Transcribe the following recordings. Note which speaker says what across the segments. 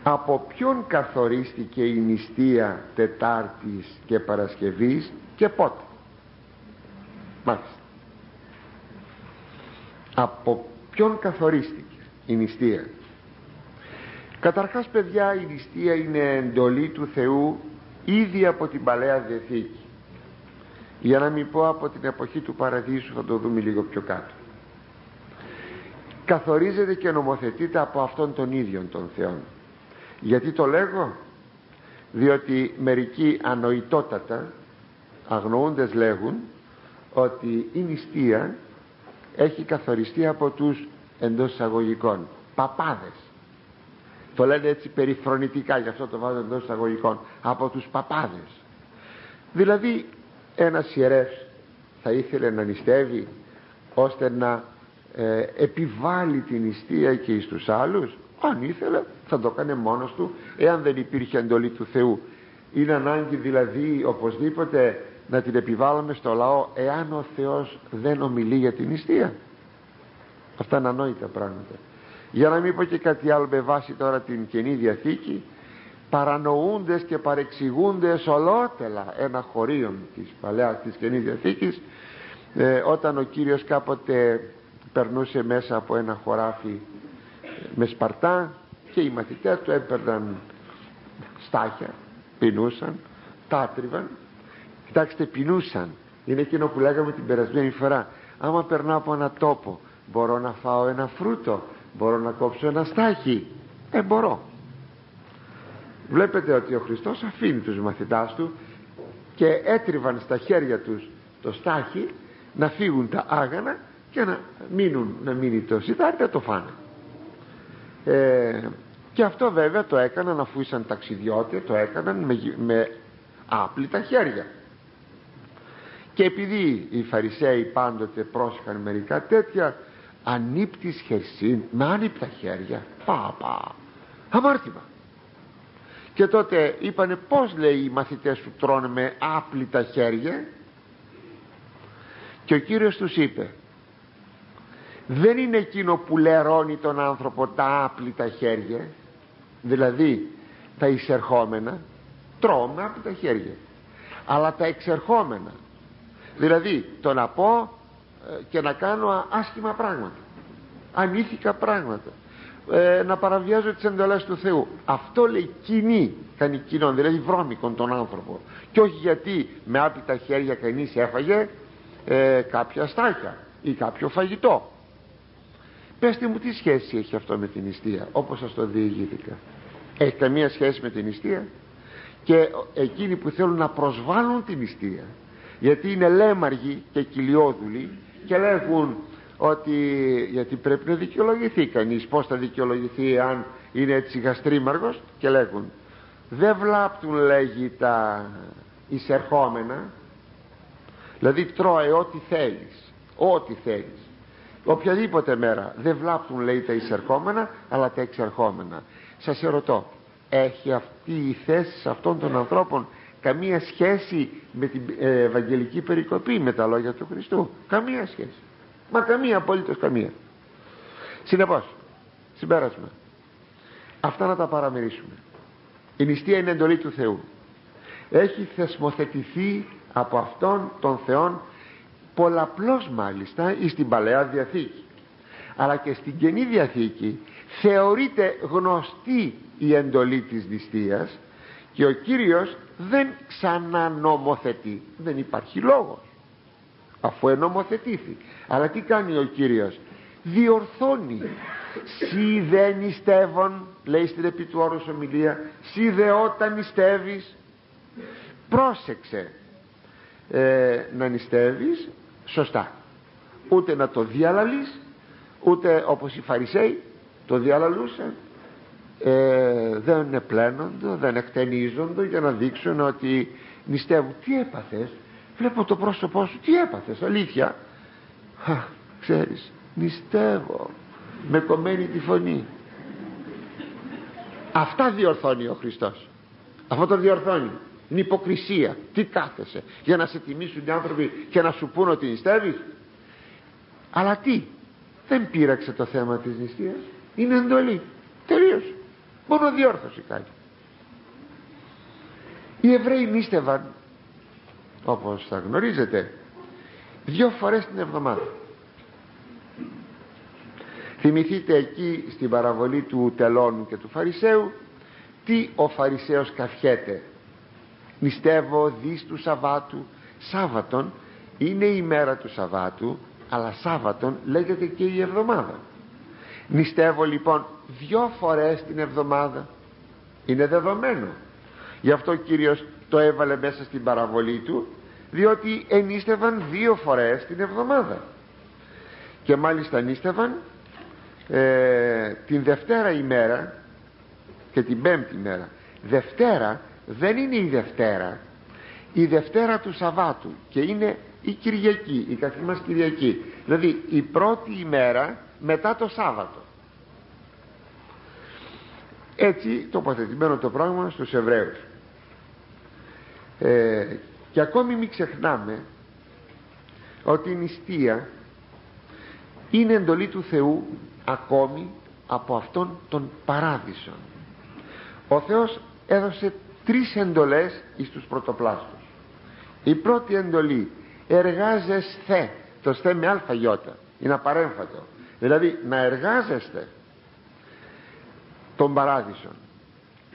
Speaker 1: Από ποιον καθορίστηκε η νηστεία Τετάρτης και Παρασκευής και πότε? Μάλιστα. Από ποιον καθορίστηκε η νηστεία? Καταρχάς, παιδιά, η νηστεία είναι εντολή του Θεού ήδη από την Παλαιά Διαθήκη, για να μην πω από την εποχή του Παραδείσου, θα το δούμε λίγο πιο κάτω. Καθορίζεται και νομοθετείται από αυτόν τον ίδιον τον Θεόν. Γιατί το λέγω? Διότι μερικοί ανοητότατα αγνοούντες λέγουν ότι η νηστεία έχει καθοριστεί από τους, εντός εισαγωγικών, παπάδες. Το λένε έτσι περιφρονητικά, γι' αυτό το βάζω εντός εισαγωγικών, από τους παπάδες. Δηλαδή ένας ιερεύς θα ήθελε να νηστεύει ώστε να επιβάλλει την νηστεία και εις τους άλλους? Αν ήθελε θα το έκανε μόνος του, εάν δεν υπήρχε εντολή του Θεού. Είναι ανάγκη δηλαδή οπωσδήποτε να την επιβάλλουμε στο λαό, εάν ο Θεός δεν ομιλεί για την νηστεία? Αυτά είναι ανόητα πράγματα. Για να μην πω και κάτι άλλο, με βάση τώρα την Καινή Διαθήκη, παρανοούντες και παρεξηγούντες ολότελα ένα χωρίον της Καινής Διαθήκης, όταν ο Κύριος κάποτε περνούσε μέσα από ένα χωράφι με σπαρτά και οι μαθητές του έπαιρναν στάχια, πεινούσαν, τάτριβαν. Κοιτάξτε, πεινούσαν. Είναι εκείνο που λέγαμε την περασμένη φορά: άμα περνάω από ένα τόπο, μπορώ να φάω ένα φρούτο, μπορώ να κόψω ένα στάχι? Μπορώ. Βλέπετε ότι ο Χριστός αφήνει τους μαθητάς του και έτριβαν στα χέρια τους το στάχι, να φύγουν τα άγανα και να μείνει το σιτάρι, να το φάνε. Και αυτό βέβαια το έκαναν, αφού ήσαν ταξιδιώτες, το έκαναν με άπλυτα χέρια. Και επειδή οι Φαρισαίοι πάντοτε πρόσεχαν μερικά τέτοια, ανύπτης χερσίν, με άνυπτα χέρια, αμάρτημα. Και τότε είπανε: πώς, λέει, οι μαθητές σου τρώνε με άπλυτα χέρια? Και ο Κύριος τους είπε: δεν είναι εκείνο που λερώνει τον άνθρωπο τα άπλυτα χέρια, δηλαδή τα εισερχόμενα, τρώω με άπλυτα χέρια, αλλά τα εξερχόμενα, δηλαδή το να πω και να κάνω άσχημα πράγματα, ανήθικα πράγματα, να παραβιάζω τις εντολές του Θεού, αυτό, λέει, κάνει κοινών, δηλαδή βρώμικον τον άνθρωπο. Και όχι γιατί με άπλυτα χέρια κανείς έφαγε κάποια στάχια ή κάποιο φαγητό. Πεςτε μου, τι σχέση έχει αυτό με την νηστεία, όπως σας το διηγήθηκα? Έχει καμία σχέση με την νηστεία? Και εκείνοι που θέλουν να προσβάλλουν την νηστεία, γιατί είναι λέμαργοι και κοιλιόδουλοι και λέγουν ότι γιατί πρέπει να δικαιολογηθεί κανείς. Πώς θα δικαιολογηθεί αν είναι έτσι γαστρίμαργος? Και λέγουν: δεν βλάπτουν, λέγει, τα εισερχόμενα, δηλαδή τρώε ό,τι θέλεις, οποιαδήποτε μέρα, δεν βλάπτουν, λέει, τα εισερχόμενα, αλλά τα εξερχόμενα. Σας ερωτώ, έχει αυτή η θέση σε αυτών των ανθρώπων καμία σχέση με την ευαγγελική περικοπή, με τα λόγια του Χριστού? Καμία σχέση, μα καμία, απολύτως καμία. Συνεπώς, συμπέρασμα, αυτά να τα παραμερίσουμε. Η νηστεία είναι εντολή του Θεού, έχει θεσμοθετηθεί από αυτόν τον Θεόν πολλαπλώς, μάλιστα, εις την Παλαιά Διαθήκη, αλλά και στην Καινή Διαθήκη θεωρείται γνωστή η εντολή της νηστείας και ο Κύριος δεν ξανανομοθετεί. Δεν υπάρχει λόγος, αφού ενομοθετήθη. Αλλά τι κάνει ο Κύριος? Διορθώνει. Σι δε νηστεύων, λέει στην επί του όρους ομιλία, σι δε όταν νηστεύεις, πρόσεξε να νηστεύεις σωστά, ούτε να το διαλαλείς, ούτε όπως οι Φαρισαίοι το διαλαλούσαν, δεν επλένονται, δεν εκτενίζονται για να δείξουν ότι νηστεύουν. Τι έπαθες? Βλέπω το πρόσωπό σου, τι έπαθες? Αλήθεια? Ξέρεις, νηστεύω, με κομμένη τη φωνή. Αυτά διορθώνει ο Χριστός. Αυτό το διορθώνει. Είναι υποκρισία. Τι κάθεσαι για να σε τιμήσουν οι άνθρωποι και να σου πούν ότι νηστεύεις? Αλλά τι, δεν πείραξε το θέμα της νηστείας, είναι εντολή, τελείως. μόνο διόρθωση κάνει. Οι Εβραίοι νήστευαν, όπως θα γνωρίζετε, 2 φορές την εβδομάδα. Θυμηθείτε εκεί στην παραβολή του τελώνου και του Φαρισαίου, τι ο Φαρισαίος καυχέται: νηστεύω δις του Σαββάτου. Σάββατον είναι η μέρα του Σαββάτου, αλλά Σάββατον λέγεται και η εβδομάδα. Νηστεύω λοιπόν 2 φορές την εβδομάδα, είναι δεδομένο. Γι' αυτό ο Κύριος το έβαλε μέσα στην παραβολή του, διότι ενίστευαν 2 φορές την εβδομάδα. Και μάλιστα νήστευαν την Δευτέρα ημέρα και την Πέμπτη ημέρα. Δευτέρα δεν είναι η Δευτέρα, η Δευτέρα του Σαββάτου, και είναι η Κυριακή, η καθή μας Κυριακή, δηλαδή η πρώτη ημέρα μετά το Σάββατο. Έτσι τοποθετημένο το πράγμα στους Εβραίους. Και ακόμη μην ξεχνάμε ότι η νηστεία είναι εντολή του Θεού ακόμη από αυτόν τον παράδεισον. Ο Θεός έδωσε 3 εντολές εις τους πρωτοπλάστους. Η πρώτη εντολή: εργάζεσθε. Το στε με αλφαγιώτα, είναι απαρέμφατο, δηλαδή να εργάζεστε τον παράδεισον.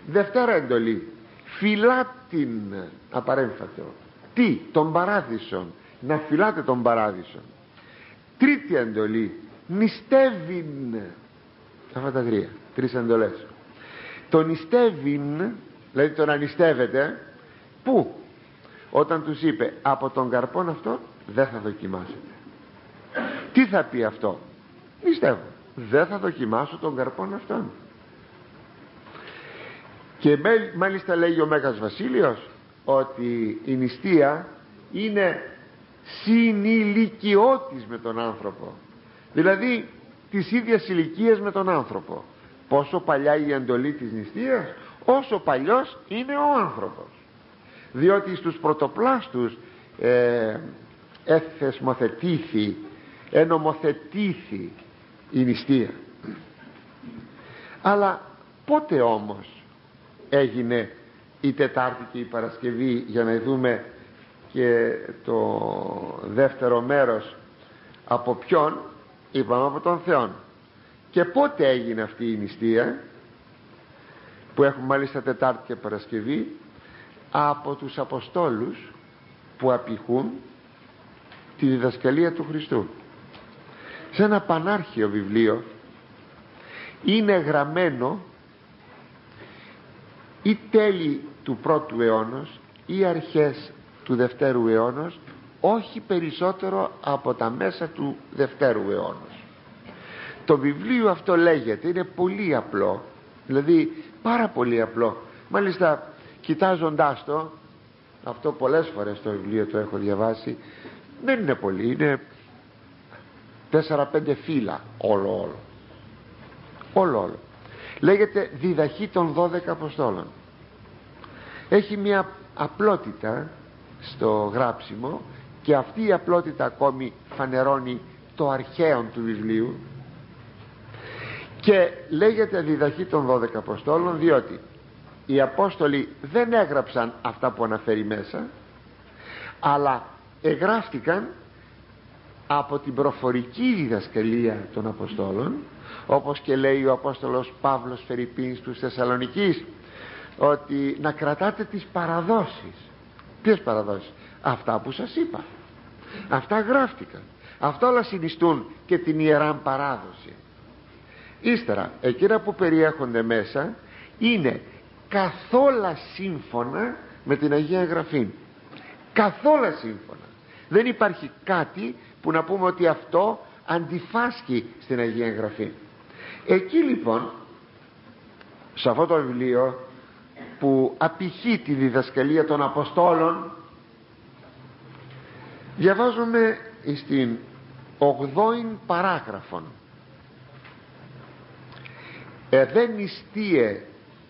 Speaker 1: Δευτέρα εντολή: φυλάτην, απαρέμφατο. Τι? Τον παράδεισον, να φυλάτε τον παράδεισον. Τρίτη εντολή: νηστεύειν. Αυτά τα 3 εντολές. Το νηστεύειν, δηλαδή το να νηστεύετε, πού? Όταν τους είπε: από τον καρπόν αυτό δεν θα δοκιμάσετε. Τι θα πει αυτό? Νηστεύω, δεν θα δοκιμάσω τον καρπόν αυτόν. Και μάλιστα λέει ο Μέγας Βασίλειος ότι η νηστεία είναι συνηλικιώτης με τον άνθρωπο, δηλαδή της ίδιας ηλικίας με τον άνθρωπο. Πόσο παλιά η εντολή της νηστείας, όσο παλιός είναι ο άνθρωπος, διότι στους πρωτοπλάστους εθεσμοθετήθη, ενομοθετήθη η νηστεία. Αλλά πότε όμως έγινε η Τετάρτη και η Παρασκευή, για να δούμε και το δεύτερο μέρος? Από ποιον? Είπαμε από τον Θεόν. Και πότε έγινε αυτή η νηστεία, που έχουμε μάλιστα Τετάρτη και Παρασκευή? Από τους Αποστόλους που απηχούν τη διδασκαλία του Χριστού. Σε ένα πανάρχιο βιβλίο είναι γραμμένο ή τέλη του πρώτου αιώνος ή αρχές του δευτέρου αιώνος, όχι περισσότερο από τα μέσα του δευτέρου αιώνος. Το βιβλίο αυτό λέγεται, είναι πολύ απλό, δηλαδή πάρα πολύ απλό. Μάλιστα κοιτάζοντάς το, αυτό πολλές φορές το βιβλίο το έχω διαβάσει, δεν είναι πολύ, είναι 4-5 φύλλα όλο. Λέγεται διδαχή των 12 Αποστόλων. Έχει μια απλότητα στο γράψιμο, και αυτή η απλότητα ακόμη φανερώνει το αρχαίον του βιβλίου. Και λέγεται διδαχή των 12 Αποστόλων διότι οι Απόστολοι δεν έγραψαν αυτά που αναφέρει μέσα, αλλά εγγράφτηκαν από την προφορική διδασκαλία των Αποστόλων, όπως και λέει ο Απόστολος Παύλος Φερρυπίν στους Θεσσαλονικείς, ότι να κρατάτε τις παραδόσεις. Ποιες παραδόσεις? Αυτά που σας είπα, αυτά γράφτηκαν, αυτά όλα συνιστούν και την Ιεράν Παράδοση. Ύστερα εκείνα που περιέχονται μέσα είναι καθόλα σύμφωνα με την Αγία Γραφή, καθόλα σύμφωνα. Δεν υπάρχει κάτι που να πούμε ότι αυτό αντιφάσκει στην Αγία Γραφή. Εκεί λοιπόν, σε αυτό το βιβλίο που απηχεί τη διδασκαλία των Αποστόλων, διαβάζουμε στην 8η παράγραφον: δεν νηστείε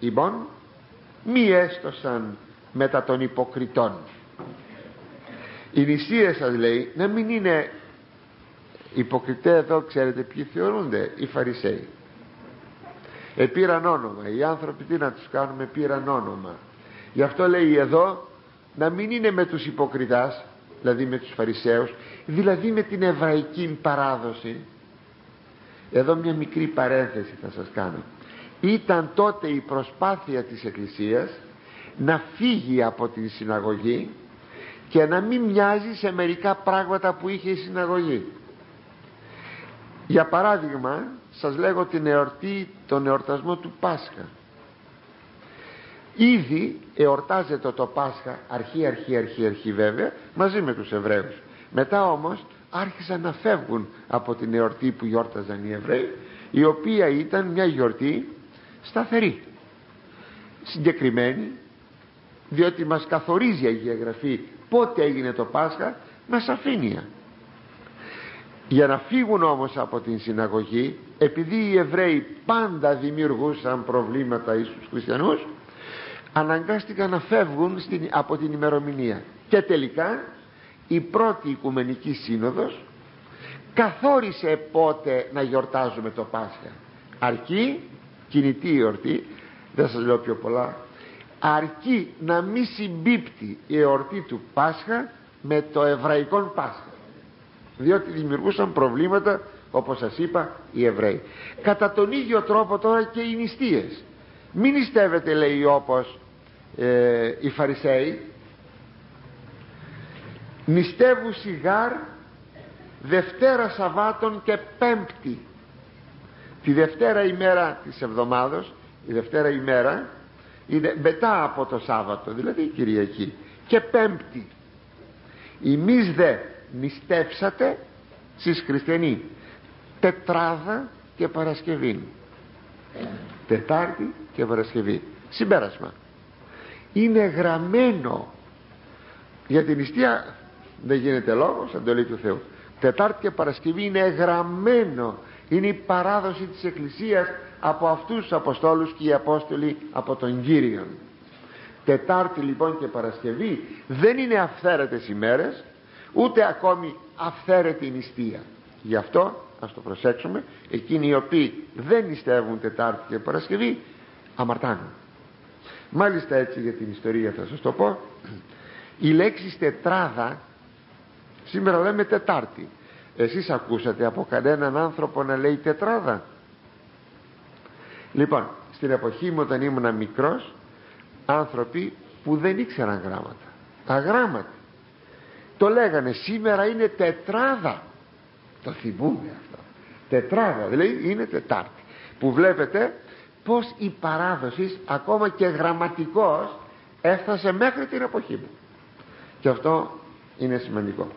Speaker 1: ημών μη έστωσαν μετά των υποκριτών. Οι νηστείες σας, λέει, να μην είναι υποκριτές. Εδώ ξέρετε ποιοι θεωρούνται? Οι Φαρισαίοι. Πήραν όνομα οι άνθρωποι, τι να τους κάνουμε, πήραν όνομα. Γι' αυτό λέει εδώ να μην είναι με τους υποκριτάς, δηλαδή με τους Φαρισαίους, δηλαδή με την εβραϊκή παράδοση. Εδώ μια μικρή παρένθεση θα σας κάνω. Ήταν τότε η προσπάθεια της Εκκλησίας να φύγει από την συναγωγή και να μην μοιάζει σε μερικά πράγματα που είχε η συναγωγή. Για παράδειγμα, σας λέγω την εορτή, τον εορτασμό του Πάσχα. Ήδη εορτάζεται το Πάσχα αρχή βέβαια, μαζί με τους Εβραίους. Μετά όμως άρχισαν να φεύγουν από την εορτή που γιόρταζαν οι Εβραίοι, η οποία ήταν μια γιορτή σταθερή, συγκεκριμένη, διότι μας καθορίζει η Αγία Γραφή πότε έγινε το Πάσχα με σαφήνεια. Για να φύγουν όμως από την συναγωγή, επειδή οι Εβραίοι πάντα δημιουργούσαν προβλήματα στους χριστιανούς, αναγκάστηκαν να φεύγουν από την ημερομηνία. Και τελικά η πρώτη Οικουμενική Σύνοδος καθόρισε πότε να γιορτάζουμε το Πάσχα. Αρκεί, κινητή εορτή, δεν σας λέω πιο πολλά, αρκεί να μη συμπίπτει η εορτή του Πάσχα με το εβραϊκό Πάσχα, διότι δημιουργούσαν προβλήματα, όπως σας είπα, οι Εβραίοι. Κατά τον ίδιο τρόπο τώρα και οι νηστείες. Μην νηστεύετε, λέει, όπως οι Φαρισαίοι. Νηστεύουν σιγάρ Δευτέρα Σαββάτων και Πέμπτη. Τη Δευτέρα ημέρα της εβδομάδος, η Δευτέρα ημέρα είναι μετά από το Σάββατο, δηλαδή η Κυριακή, και Πέμπτη. Εμείς δε νηστεύσατε, στις χριστιανοί, Τετράδα και Παρασκευή. Τετάρτη και Παρασκευή. Συμπέρασμα, είναι γραμμένο. Για την νηστεία δεν γίνεται λόγος, εντολή του Θεού. Τετάρτη και Παρασκευή είναι γραμμένο, είναι η παράδοση της Εκκλησίας από αυτούς τους Αποστόλους και οι Απόστολοι από τον Κύριον. Τετάρτη λοιπόν και Παρασκευή δεν είναι αυθαίρετες ημέρες, ούτε ακόμη αυθαίρετη νηστεία. Γι' αυτό ας το προσέξουμε, εκείνοι οι οποίοι δεν νηστεύουν Τετάρτη και Παρασκευή αμαρτάνουν. Μάλιστα, έτσι για την ιστορία θα σας το πω, η λέξη τετράδα, σήμερα λέμε Τετάρτη. Εσείς ακούσατε από κανέναν άνθρωπο να λέει τετράδα? Λοιπόν, στην εποχή μου όταν ήμουν μικρός, άνθρωποι που δεν ήξεραν γράμματα, αγράμματοι, το λέγανε σήμερα είναι τετράδα. Το θυμούμε αυτό, τετράδα, δηλαδή είναι Τετάρτη. Που βλέπετε πως η παράδοση ακόμα και γραμματικός έφτασε μέχρι την εποχή μου, και αυτό είναι σημαντικό.